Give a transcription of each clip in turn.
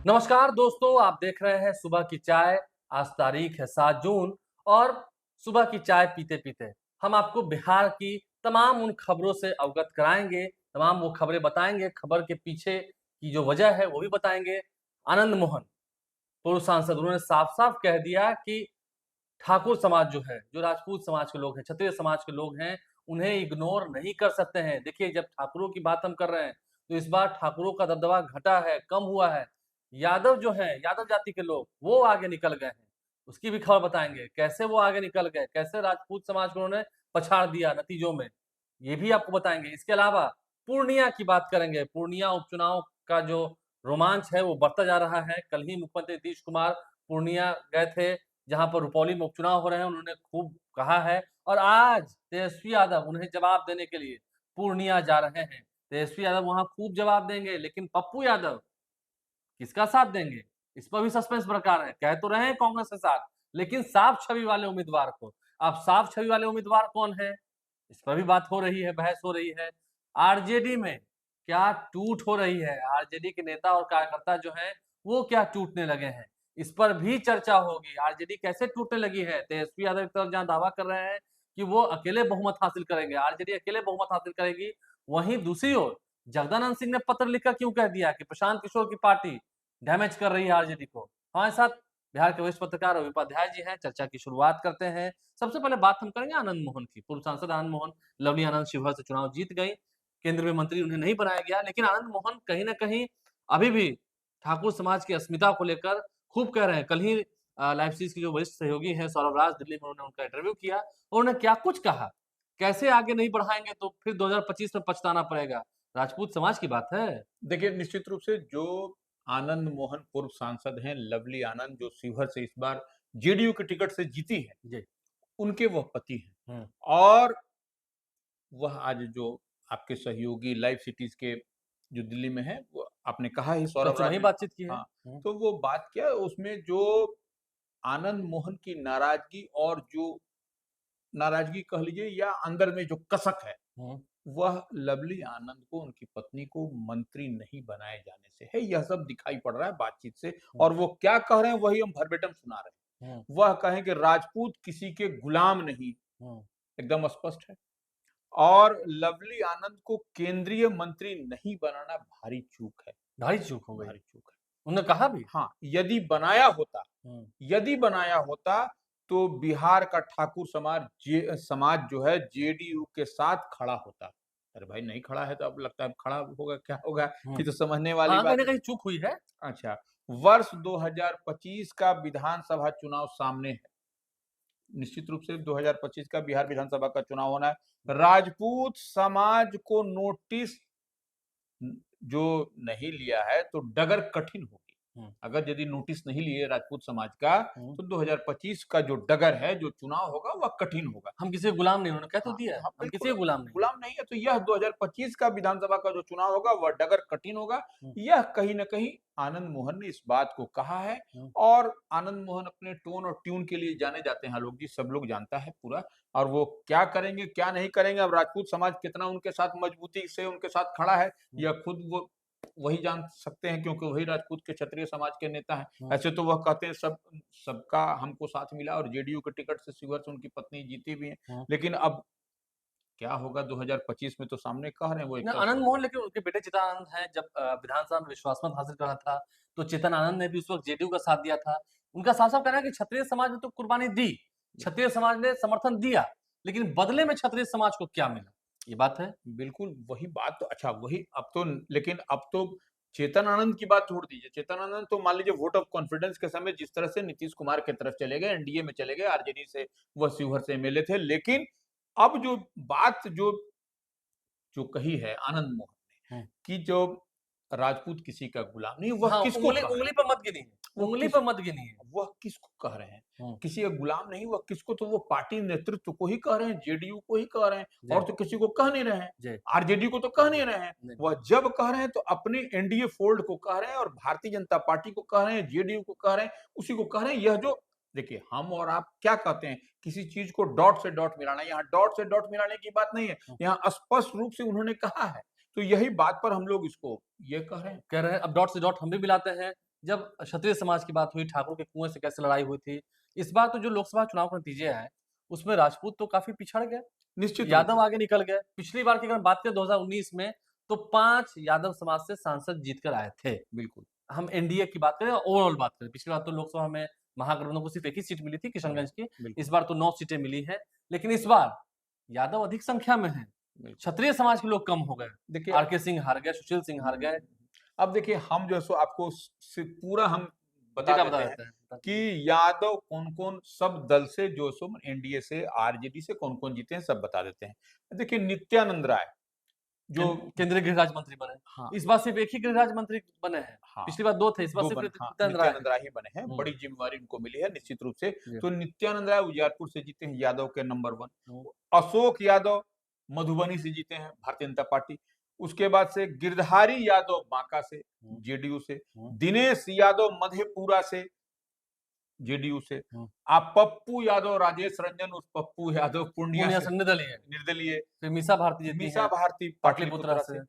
नमस्कार दोस्तों, आप देख रहे हैं सुबह की चाय। आज तारीख है 7 जून और सुबह की चाय पीते-पीते हम आपको बिहार की तमाम उन खबरों से अवगत कराएँगे, तमाम वो खबरें बताएँगे, खबर के पीछे की जो वजह है वो भी बताएँगे। आनंद मोहन, पूर्व सांसद, उन्होंने साफ-साफ कह दिया कि ठाकुर समाज जो है, जो राजपूत समाज के लोग हैं, क्षत्रिय समाज के लोग हैं, उन्हें इग्नोर नहीं कर सकते हैं। देखिए, जब ठाकुरों की बात हम कर रहे हैं, तो इस बार ठाकुरों का दबदबा घटा है, कम हुआ है। यादव जो हैं, यादव जाति के लोग, वो आगे निकल गए हैं। उसकी भी खबर बताएँगे, कैसे वो आगे निकल गए, कैसे राजपूत समाज को उन्होंने पछाड़ दिया नतीजों में, ये भी आपको बताएँगे। इसके अलावा पूर्णिया की बात करेंगे, पूर्णिया उपचुनाव का जो रोमांच है, वो बढ़ता जा रहा है। कल ही मुख्यमंत्री नीतीश कुमार पूर्णिया गए थे, जहाँ पर रुपौली में उपचुनाव हो रहे हैं, उन्होंने खूब कहा है और आज तेजस्वी यादव उन्हें जवाब देने के लिए पूर्णिया जा रहे हैं। तेजस्वी यादव वहाँ खूब जवाब देंगे, लेकिन पप्पू यादव किसका साथ देंगे? इस पर भी सस्पेंस बरकरार है। कह तो रहे हैं कांग्रेस के साथ, लेकिन साफ छवि वाले उम्मीदवार को। अब साफ छवि वाले उम्मीदवार कौन है? इस पर भी बात हो रही है, बहस हो रही है। आरजेडी में क्या टूट हो रही है? आरजेडी के नेता और कार्यकर्ता जो हैं, वो क्या टूटने लगे हैं? इस पर भी चर्चा होगी। आरजेडी कैसे टूटने लगी है? तेजस्वी यादव एक तरफ जहाँ दावा कर रहे हैं कि वो अकेले बहुमत हासिल करेंगे, आरजेडी अकेले बहुमत हासिल करेगी, वहीं दूसरी ओर जगदानंद सिंह ने पत्र लिखकर क्यों कह दिया कि प्रशांत किशोर की पार्टी डैमेज कर रही है आरजेडी को। हमारे साथ बिहार के वरिष्ठ पत्रकार रवि उपाध्याय जी हैं, चर्चा की शुरुआत करते हैं। सबसे पहले बात हम करेंगे आनंद मोहन की। पूर्व सांसद आनंद मोहन, लवली आनंद शिवहर से चुनाव जीत गईं। केंद्र में मंत्री उन्हें नहीं बनाया गया, लेकिन आनंद मोहन कहीं न कहीं अभी भी ठाकुर समाज की अस्मिता को लेकर खूब कह रहे हैं। कल ही लाइव सीरीज़ के जो वरिष्ठ सहयोगी हैं सौरभ राज, दिल्ली में उन्होंने उनका इंटरव्यू किया और उन्होंने क्या कुछ कहा, कैसे आगे नहीं बढ़ाएँगे तो फिर 2025 में पछताना पड़ेगा। राजपूत समाज की बात है। देखिए, निश्चित रूप से जो आनंद मोहन पूर्व सांसद हैं, लवली आनंद जो शिवहर से इस बार जेडीयू के टिकट से जीती है, जी। उनके वह पति हैं। हुँ। और वह आज जो आपके सहयोगी लाइव सिटीज़ के जो दिल्ली में हैं, वो आपने कहा ही कल सौरभ सुबह राज ही ने बातचीत की है। हाँ, हुँ। तो वो बात क्या उसमें जो आनंद मोहन की नाराज़गी और जो नाराज़गी कह लीजिए या अंदर में जो कसक है, हुँ। वह लवली आनंद को, उनकी पत्नी को मंत्री नहीं बनाए जाने से है। यह सब दिखाई पड़ रहा है बातचीत से हुँ। और वो क्या कह रहे हैं वही हम वर्बेटिम सुना रहे हुँ। हैं। वह कहें कि राजपूत किसी के गुलाम नहीं, हुँ। एकदम स्पष्ट है। और लवली आनंद को केंद्रीय मंत्री नहीं बनाना भारी चूक है, भारी चूक हो गई। भारी चूक है। उन्होंने कहा भी। हाँ, हुँ। यदि बनाया होता तो बिहार का ठाकुर समाज जो है जेडीयू के साथ खड़ा होता। अरे भाई नहीं खड़ा है तो अब लगता है अब खड़ा होगा, क्या होगा? हुँ। ये तो समझने वाली हाँ, कहीं बात न है। कहीं चूक हुई है। अच्छा, वर्ष 2025 का विधानसभा चुनाव सामने है। निश्चित रूप से 2025 का बिहार विधानसभा का चुनाव होना है। राजपूत समाज को नोटिस जो नहीं लिया है तो डगर कठिन होगी। हुँ। अगर यदि नोटिस नहीं लिए राजपूत समाज का, हुँ। तो 2025 का जो डगर है, जो चुनाव होगा वह कठिन होगा। हम किसी के गुलाम नहीं, उन्होंने कह तो हाँ, दिया है, हाँ, हम किसी बिल्कुल के गुलाम नहीं हैं। गुलाम नहीं है तो यह 2025 का विधानसभा का जो चुनाव होगा वह डगर कठिन होगा। हुँ। यह कहीं न कहीं आनंद मोहन ने इस बात को कहा है हुँ। और आनंद मोहन अपने टोन और ट्यून के लिए जाने जाते हैं आलोक जी, सब लोग जानता है पूरा और वो क्या करेंगे, क्या नहीं करेंगे, अब राजपूत समाज कितना उनके साथ मजबूती से उनके साथ खड़ा है, हुँ। यह खुद वो वही जान सकते हैं क्योंकि वही राजपूत के क्षत्रिय समाज के नेता हैं। हुँ। ऐसे तो वह कहते हैं सबका हमको साथ मिला और जेडीयू के टिकट से शिवहर से उनकी पत्नी जीती भी हैं। हुँ। लेकिन अब क्या होगा 2025 में तो सामने कह रहे हैं वो एक ना तरफ आनंद से। मोहन, लेकिन उनके बेटे चित्तरानंद हैं, जब विधानसभा में विश्वास मत हासिल करा था, तो चेतन आनंद ने भी उस वक़्त जेडीयू का साथ दिया था। उनका साफ-साफ कहना है कि क्षत्रिय समाज ने तो कुर्बानी दी, क्षत्रिय समाज ने समर्थन दिया, लेकिन बदले में क्षत्रिय समाज को क्या मिला? ये बात है। बिल्कुल वही बात तो अच्छा वही अब तो लेकिन अब तो चेतन आनंद की बात छोड़ दीजिए। चेतन आनंद तो मान लीजिए वोट ऑफ कॉन्फिडेंस के समय जिस तरह से नीतीश कुमार की तरफ चले गए, एनडीए में चले गए, आरजेडी से वह शिवहर से एमएलए थे। लेकिन अब जो बात जो जो कही है आनंद मोहन ने हुँ। कि जो राजपूत किसी का गुलाम नहीं, वह हाँ, किसको उँगली कह रहे उँगली हैं? पे मत गिनिए, वो उँगली किस पे मत गिनिए। वह किसको कह रहे हैं? हुँ। किसी का गुलाम नहीं, वह किसको तो वो पार्टी नेतृत्व को ही कह रहे हैं, जेडीयू को ही कह रहे हैं जी। और तो किसी को कह नहीं रहे हैं। जी। आरजेडी को तो कह नहीं रहे हैं। नहीं। वह जब कह रहे हैं तो अपने एनडीए फोल्ड को कह रहे हैं और भारतीय जनता पार्टी को कह रहे हैं, जेडीयू को कह रहे हैं, उसी को कह रहे हैं। यह जो देखिए हम और आप क्या कहते हैं, किसी चीज़ को डॉट से डॉट मिलाना, यहाँ डॉट से डॉट मिलाने की बात नहीं है। हुँ। यहाँ स्पष्ट रूप से उन्होंने कहा है। तो यही बात पर हम लोग इसको ये कह रहे हैं। कह रहे हैं अब डॉट से डॉट हम भी मिलाते हैं। जब क्षत्रिय समाज की बात हुई, ठाकुर के कुएं से कैसे लड़ाई हुई थी। इस बार तो जो लोकसभा चुनाव के नतीजे आए, उसमें राजपूत तो काफी पिछड़ गए, निश्चित रूप यादव से। आगे निकल गए। पिछली बार की अगर बात करें 2019 में, तो 5 यादव समाज से सांसद जीत कर आए थे। बिल्कुल। हम एनडीए की बात करें, ओवरऑल बात करें, पिछली बार तो लोकसभा में महागठबंधन को सिर्फ एक ही सीट मिली थी, किशनगंज की। बिल्कुल। इस बार तो 9 सीटें मिली हैं, लेकिन इस बार यादव अधिक संख्या में हैं। बिल्कुल। क्षत्रिय समाज के लोग कम हो गए। देखिए आरके सिंह हार गए, सुशील सिंह हार गए। अब देखिए हम जो है सो आपको पूरा हम बता डेटा देते बता हैं देते हैं। कि यादव कौन-कौन सब दल से जो सो एनडीए से, आरजेडी से कौन-कौन जीते हैं सब बता देते हैं। देखिए नित्यानंद राय जो केंद्रीय गृह राज्य मंत्री बने। हाँ, इस बार सिर्फ एक ही गृह राज्य मंत्री बने हैं। हाँ, पिछली बार 2 थे, इस बार 2 सिर्फ बने हाँ, नित्यानंद राय नित्यानंद राय ही बने हैं। हैं। बड़ी ज़िम्मेवारी उनको मिली है निश्चित रूप से। जी। तो नित्यानंद राय उजियारपुर से जीते हैं, यादव के नंबर 1। हुँ। अशोक यादव मधुबनी से जीते हैं, भारतीय जनता पार्टी। उसके बाद से गिरधारी यादव बांका से, हुँ। जेडीयू से। हुँ। दिनेश यादव मधेपुरा से, जेडीयू से। हुँ। आप पप्पू यादव, राजेश रंजन उर्फ पप्पू यादव पूर्णिया पूर्णिया से से निर्दलीय। निर्दलीय। फिर मीसा भारती जीती मीसा हैं, भारती पाटलिपुत्रा पाटलिपुत्रा से।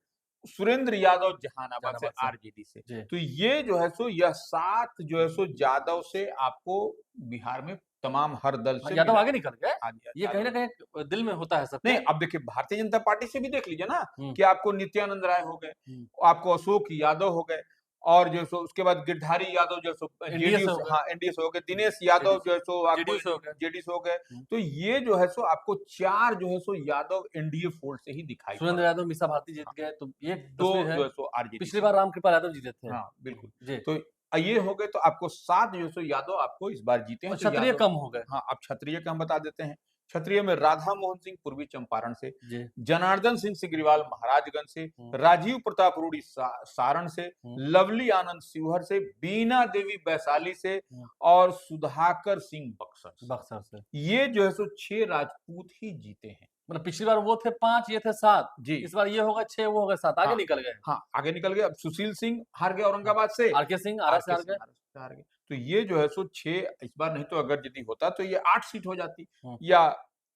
से। सुरेंद्र यादव जहानाबाद से, जहानाबाद से। आरजेडी से। जी। तो ये जो है सो यह 7 जो है सो यादव से आपको बिहार में तमाम हर दल हाँ, से यादव मिला। आगे निकल गए। ये कहीं न यादव कहीं दिल में होता है नहीं, सबके। अब देखिए भारतीय जनता पार्टी से भी देख लीजिए ना हुँ। कि आपको नित्यानंद राय हो गए, हुँ। आपको अशोक यादव हो गए और जो सो उसके बाद गिरधारी यादव जो सो एनडीए जेडीयू से हो से गए। हाँ, एनडीए से हो गए, दिनेश यादव जो है सो आपको जेडीयू से हो गए। जेडी से हो गए। हुँ। तो ये जो है सो आपको 4 जो है सो यादव एनडीए फोल्ड से ही दिखाई पड़ सुरेंद्र रहे यादव, मीसा भारती जीत गए, तो ये हैं। 2 तस्वीर है। जो है सो आरजेडी पिछली से। बार रामकृपाल यादव जीते थे। हाँ, बिल्कुल। जी। तो ये हो गए तो आपको 7 जो है सो यादव आपको इस बार जीते हैं। और तो क्षत्रिय यादव कम हो गए। हाँ, अब क्षत्रिय का हम बता देते हैं। क्षत्रिय में राधा मोहन सिंह पूर्वी चंपारण से, जी। जनार्दन सिंह सिग्रीवाल महाराजगंज से, हुँ। राजीव प्रताप रूडी सारण से, हुँ। लवली आनंद शिवहर से, बीना देवी वैशाली से हुँ। और सुधाकर सिंह बक्सर से। बक्सर से। ये जो है सो 6 राजपूत ही जीते हैं। मतलब पिछली बार वो थे 5, ये थे 7। जी। इस बार ये होगा 6, वो होगा 7, आगे हाँ, निकल गए। हाँ, आगे निकल गए। अब सुशील सिंह हार गए हाँ। औरंगाबाद से, आरके सिंह आरा से आरके हार सिंह गए। हार गए। तो ये जो है सो 6 इस बार नहीं तो अगर यदि होता तो ये 8 सीट हो जाती हुँ। या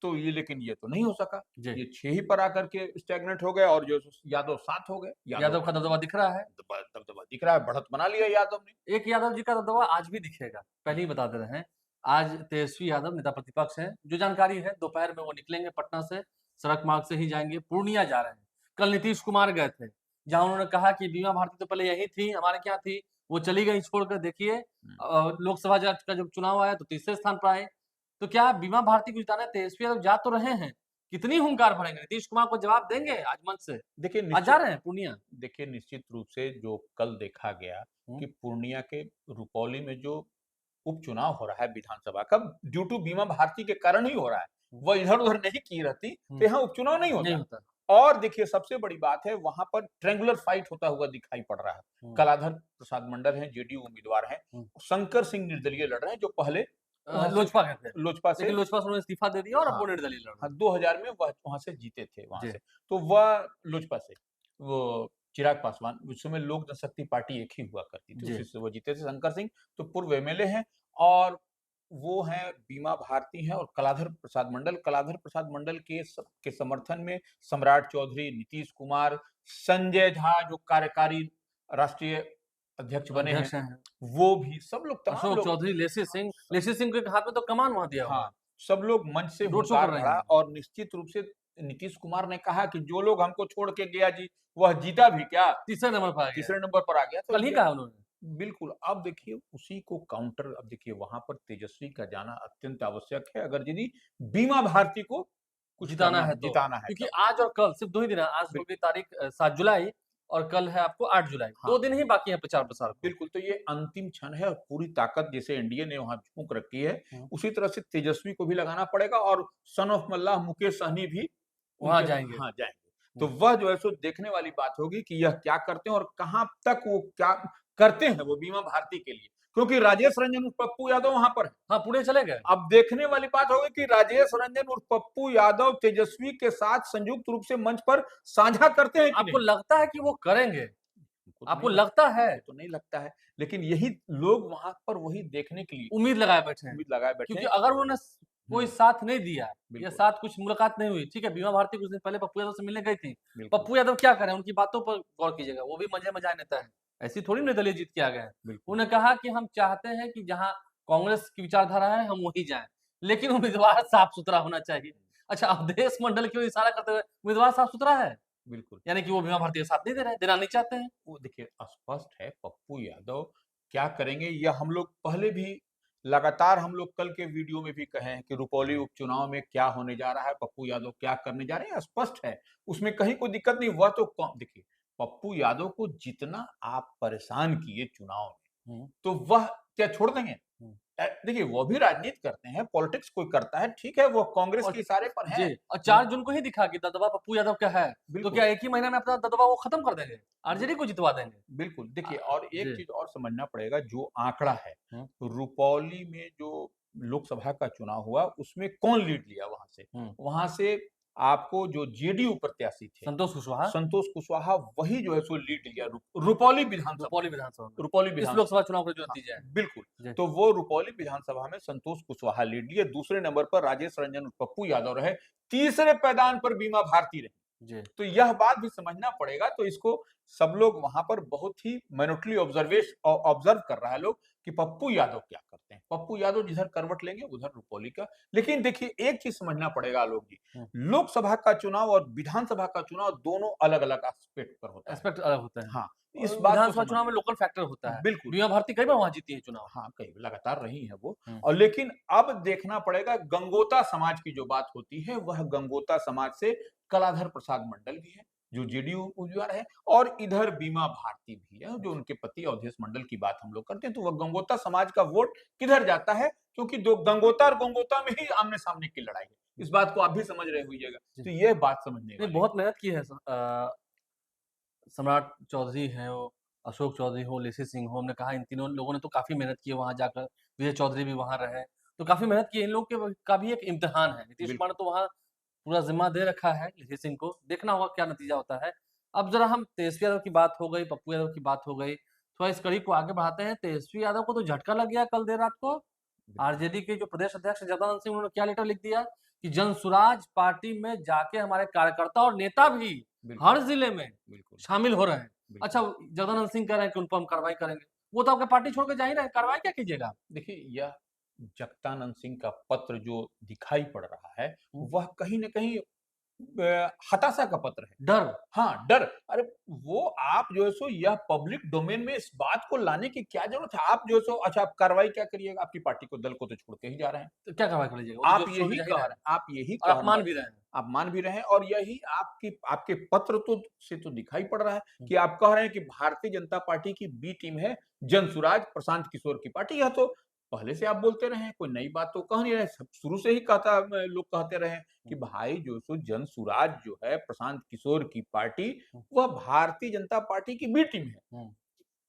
तो ये लेकिन ये तो नहीं हो सका। जी। ये 6 ही पर आकर के स्टैग्नेंट हो गए और जो यादव 7 हो गए। यादव का दबदबा दिख रहा है। दबदबा दिख रहा है, बढ़त बना लिया यादव ने। एक यादव जी का दबदबा आज भी दिखेगा, पहले ही बता दे रहे हैं। आज तेजस्वी यादव नेता प्रतिपक्ष हैं, जो जानकारी है दोपहर में वो निकलेंगे पटना से, सड़क मार्ग से ही जाएँगे, पूर्णिया जा रहे हैं। कल नीतीश कुमार गए थे, जहाँ उन्होंने कहा कि बीमा भारती तो पहले यही थी, हमारे क्या थी, वो चली गई छोड़कर। देखिए लोकसभा का जब चुनाव आया तो तीसरे स्थान पर आए। तो क्या बीमा भारती को जिताने तेजस्वी यादव जा तो रहे हैं, कितनी हुंकार भरेंगे? नीतीश कुमार को जवाब देंगे आज मंच से? देखिए आज जा रहे हैं पूर्णिया। देखिए निश्चित रूप से जो कल देखा गया हुँ। कि पूर्णिया के रुपौली में जो उपचुनाव हो रहा है विधानसभा का ड्यू टू बीमा भारती के कारण ही हो रहा है। वह इधर-उधर नहीं की रहती तो यहाँ उपचुनाव नहीं नहीं होता। होता। और देखिए सबसे बड़ी बात है वहाँ पर ट्रायंगुलर फाइट होता हुआ दिखाई पड़ रहा है। हुँ। कलाधर प्रसाद मंडल हैं, जेडीयू उम्मीदवार हैं। हुँ। शंकर सिंह निर्दलीय लड़ रहे हैं जो पहले वहाँ से लोजपा के थे। लोजपा से लेकिन लोजपा से उन्होंने इस्तीफा दे दिया और अब हाँ, वो निर्दलीय लड़ रहे हाँ हैं। 2000 में वह वहाँ से जीते थे वहाँ जी। से। तो वह लोजपा से वो चिराग पासवान उस समय लोक जनशक्ति पार्टी एक ही हुआ करती थी, जी। उसी से वो जीते थे। शंकर सिंह तो पूर्व एमएलए हैं और वो हैं बीमा भारती हैं और कलाधर प्रसाद मंडल। कलाधर प्रसाद मंडल के समर्थन में सम्राट चौधरी, नीतीश कुमार, संजय झा जो कार्यकारी राष्ट्रीय अध्यक्ष बने हैं, अध्यक्ष हैं। वो भी सब लोग तमाम अशोक लोग चौधरी, लेसी सिंह के हाथ में तो कमान वहाँ दिया हुआ है। हाँ, सब लोग मंच से रोड शो हुंकार कर रहे भरा हैं। और निश्चित रूप से नीतीश कुमार ने कहा कि जो लोग हमको छोड़ के गया जी, वह जीता भी क्या? तीसरे नंबर पर आ गया। तीसरे नंबर पर आ गया। तो कल ही ये कहा उन्होंने। बिल्कुल, अब देखिए उसी को काउंटर अब देखिए वहाँ पर तेजस्वी का जाना अत्यंत आवश्यक है, अगर यदि बीमा भारती को कुछ जिताना करना है तो। जिताना है क्योंकि तब। आज और कल सिर्फ 2 ही दिन है। आज हो बिल गई तारीख 7 जुलाई और कल है आपको 8 जुलाई। हाँ। 2 दिन ही बाकी है प्रचार-प्रसार को। बिल्कुल, तो ये अंतिम क्षण है और पूरी ताकत जैसे एनडीए ने वहाँ झोंक रखी है, हुँ। उसी तरह से तेजस्वी को भी लगाना पड़ेगा और सन ऑफ मल्लाह मुकेश सहनी भी वहाँ उनके जाएँगे। हाँ, जाएँगे। तो वह जो है सो देखने वाली बात होगी कि यह क्या करते हैं और कहाँ तक वो क्या करते हैं वो बीमा भारती के लिए। क्योंकि राजेश रंजन उर्फ पप्पू यादव वहाँ पर है। हाँ, पुणे चले गए। अब देखने वाली बात होगी कि राजेश रंजन उर्फ पप्पू यादव तेजस्वी के साथ संयुक्त रूप से मंच पर साझा करते हैं कि आपको नहीं? लगता है कि वो करेंगे? हमको तो आपको नहीं लगता है? हमको तो नहीं लगता है, लेकिन यही लोग वहाँ पर वही देखने के लिए उम्मीद लगाए बैठे हैं। उम्मीद लगाए बैठे क्योंकि हैं। अगर उन्होंने कोई साथ नहीं दिया या बिल्कुल। साथ कुछ मुलाकात नहीं हुई, ठीक है, बीमा भारती कुछ दिन पहले पप्पू यादव से मिलने गई थी। बिल्कुल। पप्पू यादव क्या करें? उनकी बातों पर गौर कीजिएगा, वो भी मज़े-मज़ाक नेता है। ऐसी थोड़ी निर्दलीय जीत के आ गए हैं। बिल्कुल। उन्होंने कहा कि हम चाहते हैं कि जहाँ कांग्रेस की विचारधारा है हम वहीं जाएँ, लेकिन उम्मीदवार साफ-सुथरा होना चाहिए। अच्छा, अवधेश मंडल की ओर इशारा करते हुए उम्मीदवार साफ-सुथरा है? बिल्कुल। यानी कि वो बीमा भारती का साथ नहीं दे रहे हैं, देना नहीं चाहते हैं। वो देखिए स्पष्ट है पप्पू यादव क्या करेंगे यह हम लोग पहले भी लगातार हम लोग कल के वीडियो में भी कहे हैं कि रुपौली उपचुनाव में क्या होने जा रहा है, पप्पू यादव क्या करने जा रहे हैं, स्पष्ट है। उसमें कहीं कोई दिक्कत नहीं, वह तो देखिए पप्पू यादव को जितना आप परेशान किए चुनाव में, हुँ, तो वह क्या छोड़ देंगे? हुँ। देखिए वो भी राजनीति करते हैं, पॉलिटिक्स कोई करता है, ठीक है, वो कांग्रेस और के इशारे पर जी, हैं। और 4 जून को ही दिखा कि दबदबा पप्पू यादव का है, तो बिल्कुल। क्या एक ही महीने में अपना दबदबा वो खत्म कर देंगे? आरजेडी को जितवा देंगे? बिल्कुल, देखिए अ, और एक जी। चीज़ और समझना पड़ेगा जो आंकड़ा है, हुँ, रुपौली में जो लोकसभा का चुनाव हुआ उसमें कौन लीड लिया वहाँ से? हुँ। वहाँ से आपको जो जेडीयू प्रत्याशी थे, संतोष कुशवाहा, संतोष कुशवाहा वही जो है सो लीड लिया रुपौली विधानसभा रुपौली विधानसभा में। रुपौली इस विधान लोकसभा चुनाव के जो हाँ, नतीजे हैं। बिल्कुल। जी, तो वो रुपौली विधानसभा में संतोष कुशवाहा लीड लिए, दूसरे नंबर पर राजेश रंजन पप्पू यादव रहे, तीसरे पायदान पर बीमा भारती रही। जी, तो यह बात भी समझना पड़ेगा, तो इसको सब लोग वहाँ पर बहुत ही मिनटली ऑब्जर्व कर रहा है लोग कि पप्पू यादव क्या करते हैं। पप्पू यादव जिधर करवट लेंगे उधर रुपौली का। लेकिन देखिए एक चीज़ समझना पड़ेगा आलोक जी, हुँ। लोकसभा का चुनाव और विधानसभा का चुनाव दोनों अलग-अलग एस्पेक्ट पर होता है। एस्पेक्ट अलग होते हैं। हाँ, इस और बात को विधानसभा चुनाव में समझिए। लोकल फैक्टर होता है। बिल्कुल। बीमा भारती कई बार वहाँ जीती है चुनाव। हाँ, कई लगातार रही हैं वो हुँ, और लेकिन अब देखना पड़ेगा गंगोता समाज की जो बात होती है, वह गंगोता समाज से कलाधर प्रसाद मंडल भी है, जो जेडीयू उम्मीदवार है और इधर बीमा भारती भी है, जो उनके पति अवधेश मंडल की बात हम लोग करते हैं, तो वह गंगोता समाज का वोट किधर जाता है? क्योंकि दो गंगोता और गंगोता में ही आमने-सामने की लड़ाई है। इस बात को आप भी समझ रहे होइएगा, जी। तो यह बात समझने नहीं, वाली है। बहुत मेहनत की है सम्राट चौधरी हैं वो, अशोक चौधरी हो, लेसी सिंह हो, हमने कहा इन तीनों लोगों ने तो काफ़ी मेहनत की है वहाँ जाकर, विजय चौधरी भी वहाँ रहे, तो काफ़ी मेहनत की है। इन लोग के का भी एक इम्तिहान है। नीतीश कुमार ने बिल्कुल, तो वहाँ पूरा ज़िम्मा दे रखा है लेसी सिंह को, देखना होगा क्या नतीजा होता है। अब ज़रा हम तेजस्वी यादव की बात हो गई, पप्पू यादव की बात हो गई, थोड़ा इस कड़ी को आगे बढ़ाते हैं। तेजस्वी यादव को तो झटका लग गया कल देर रात को। बिल्कुल, आरजेडी के जो प्रदेश अध्यक्ष जगदानंद सिंह उन्होंने क्या लेटर लिख दिया कि जनसुराज पार्टी में जाके हमारे कार्यकर्ता और नेता भी बिल्कुल, हर जिले में बिल्कुल, शामिल हो रहे हैं। अच्छा, बिल्कुल। जगदानंद सिंह कह रहे हैं कि उन पर हम कार्रवाई करेंगे। वो तो आपका पार्टी छोड़ के जा ही रहे हैं, कार्रवाई क्या कीजिएगा आप? देखिए, यह जगदानंद सिंह का पत्र जो दिखाई पड़ रहा है, हुँ, वह कहीं न कहीं हताशा का पत्र है। डर। हाँ, डर अरे वो आप जो है सो यह पब्लिक डोमेन में इस बात को लाने की क्या ज़रूरत है? आप जो है सो अच्छा आप कार्रवाई क्या करिएगा? आपकी पार्टी को दल को तो छोड़ के ही जा रहे हैं। तो क्या कार्रवाई कर लीजिएगा? वो तो आप जो छोड़ के यही जा ही कह रहे हैं रहे आप यही और कहना अपमान भी रहे हैं। आप मान भी रहे हैं और यही आपकी आपके पत्र तो से तो दिखाई पड़ रहा है हुँ, कि आप कह रहे हैं कि भारतीय जनता पार्टी की बी टीम है जनसुराज प्रशांत किशोर की पार्टी। यह तो पहले से आप बोलते रहे हैं, कोई नई बात तो कह नहीं रहे। सब शुरू से ही लोग कहते रहे हैं कि हुँ, भाई जो सो जनसुराज जो है प्रशांत किशोर की पार्टी, हुँ, वह भारतीय जनता पार्टी की बी टीम है। हुँ।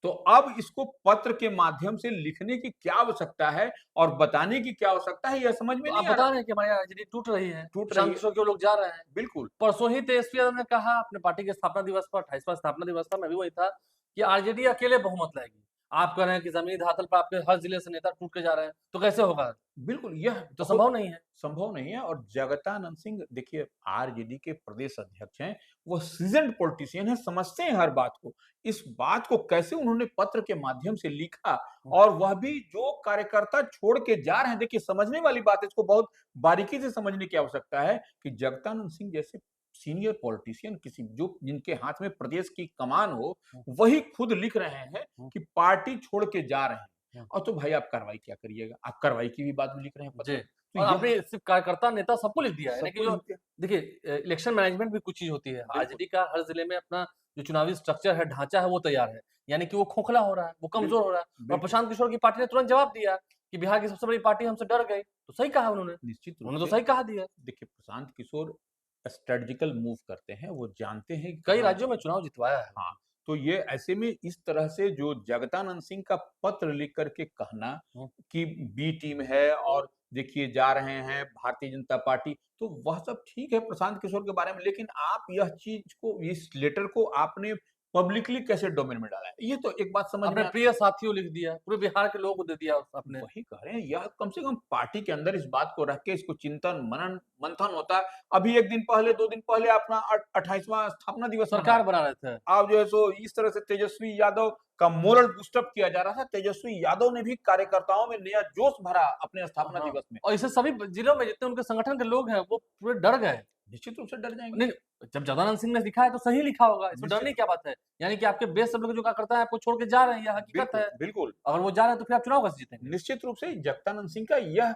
तो अब इसको पत्र के माध्यम से लिखने की क्या आवश्यकता है और बताने की क्या आवश्यकता है, यह समझ में तो नहीं आप आ बता रहा। रहे हैं कि हमारी राजनीति टूट रही है, टूट रही प्रशांत है। किशोर के वो लोग जा रहे हैं। बिल्कुल, परसों ही तेजस्वी यादव ने कहा अपने पार्टी के स्थापना दिवस पर 28वां स्थापना दिवस था, मैं भी वहीं था, कि आरजेडी अकेले बहुमत लाएगी। आप कह रहे हैं कि ज़मीनी धरातल पर आपके हर जिले से नेता टूट के जा रहे हैं, तो कैसे होगा? बिल्कुल, यह तो बहुत संभव नहीं है। संभव नहीं है और जगदानंद सिंह देखिए आरजेडी के प्रदेश अध्यक्ष हैं, वो सीज़न्ड पॉलिटिशियन हैं, समझते हैं हर बात को। इस बात को कैसे उन्होंने पत्र के माध्यम से लिखा हुँ, और वह भी जो कार्यकर्ता छोड़ के जा रहे हैं, देखिए समझने वाली बात है, इसको बहुत बारीकी से समझने की आवश्यकता है कि जगदानंद सिंह जैसे सीनियर पॉलिटिशियन किसी जो जिनके हाथ में प्रदेश की कमान हो, हुँ, वही खुद लिख रहे हैं हुँ, कि पार्टी छोड़ के जा रहे हैं। हुँ। और तो भाई आप कार्रवाई क्या करिएगा? आप कार्रवाई की भी बात भी लिख रहे हैं जी, पत्र में। तो और यह आपने सिर्फ़ कार्यकर्ता, नेता सबको लिख दिया है, यानी कि सबको जो लिख दिया। देखिए इलेक्शन मैनेजमेंट भी कुछ चीज़ होती है। बिल्कुल, आरजेडी का हर ज़िले में अपना जो चुनावी स्ट्रक्चर है, ढाँचा है, वो तैयार है। यानी कि वो खोखला हो रहा है, वो कमज़ोर बिल्कुल, हो रहा है और बिल्कुल। प्रशांत किशोर की पार्टी ने तुरंत जवाब दिया कि बिहार की सबसे बड़ी पार्टी हमसे डर गई। तो सही कहा उन्होंने। निश्चित रूप उन्होंने तो से सही कहा दिया। देखिए प्रशांत किशोर स्ट्रेटेजिकल मूव करते हैं, वो जानते हैं कि कई कहाँ राज्यों में चुनाव जितवाया है हाँ, उन्होंने। तो ये ऐसे में इस तरह से जो जगदानंद सिंह का पत्र लिख कर के कहना हुँ, कि बी टीम है और देखिए जा रहे हैं भारतीय जनता पार्टी, तो वह सब ठीक है प्रशांत किशोर के बारे में, लेकिन आप यह चीज़ को इस लेटर को आपने पब्लिकली कैसे डोमेन में डाला है, ये तो एक बात समझ में अपने आती प्रिय साथियों लिख दिया, पूरे बिहार के लोगों को दे दिया है। आपने। वही कह रहे हैं, यह कम से कम पार्टी के अंदर इस बात को रख के इसको चिंतन मनन मंथन होता है। अभी 1 दिन पहले 2 दिन पहले अपना 28वां स्थापना दिवस मनाया। सरकार बना रहे थे। आप जो है सो इस तरह से तेजस्वी यादव का मोरल बूस्टअप किया जा रहा था। तेजस्वी यादव ने भी कार्यकर्ताओं में नया जोश भरा अपने स्थापना हाँ, दिवस में। और इससे सभी जिलों में जितने उनके संगठन के लोग हैं, वो पूरे डर गए। निश्चित रूप से डर जाएँगे। नहीं, जब जगदानंद सिंह ने लिखा है तो सही लिखा होगा, इसमें निश्चित। डरने की क्या बात है? यानी कि आपके बेस सब लोग जो कार्यकर्ता है आपको छोड़ के जा रहे हैं, ये हकीकत बिल्कुल, है। बिल्कुल। अगर वो जा रहे हैं तो फिर आप चुनाव कैसे जीतेंगे? निश्चित रूप से जगदानंद सिंह का यह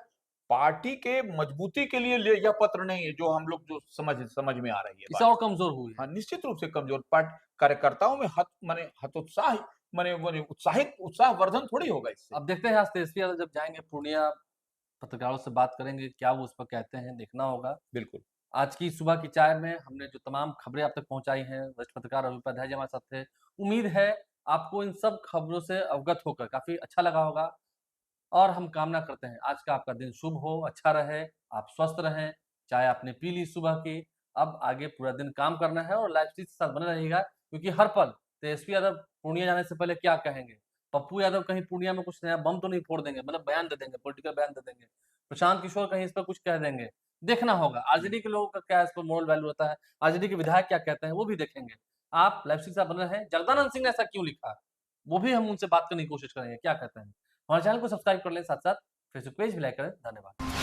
पार्टी के मजबूती के लिए यह पत्र नहीं है जो हम लोग जो समझ में आ रही है इससे बात। और कमजोर हुई है। हाँ, निश्चित रूप से कमजोर कार्यकर्ताओं में हतोत्साह माने उत्साहवर्धन थोड़ी होगा इससे। अब देखते हैं आज तेजस्वी यादव जब जाएँगे पूर्णिया, पत्रकारों से बात करेंगे, क्या वो उस पर कहते हैं, देखना होगा। बिल्कुल। आज की सुबह की चाय में हमने जो तमाम खबरें आप तक पहुँचाई हैं, वरिष्ठ पत्रकार रवि उपाध्याय जी हमारे साथ थे। उम्मीद है आपको इन सब खबरों से अवगत होकर काफ़ी अच्छा लगा होगा और हम कामना करते हैं आज का आपका दिन शुभ हो, अच्छा रहे, आप स्वस्थ रहें। चाय आपने पी ली सुबह की, अब आगे पूरा दिन काम करना है और लाइव स्ट्रीम के साथ बने रहिएगा क्योंकि हर पल तेजस्वी यादव पूर्णिया जाने से पहले क्या कहेंगे? पप्पू यादव कहीं पूर्णिया में कुछ नया बम तो नहीं फोड़ देंगे, मतलब बयान दे देंगे, पॉलिटिकल बयान दे देंगे। प्रशांत किशोर कहीं इस पर कुछ कह देंगे। देखना होगा आरजेडी के लोगों का क्या इस पर मोरल वैल्यू होता है, आरजेडी के विधायक क्या कहते हैं, वो भी देखेंगे। आप लाइव स्ट्रीम के साथ बने रहें। जगदानंद सिंह ने ऐसा क्यों लिखा? वो भी हम उनसे बात करने की कोशिश करेंगे, क्या कहते हैं? हमारे चैनल को सब्सक्राइब कर लें, साथ-साथ फेसबुक पेज भी लाइक करें। धन्यवाद।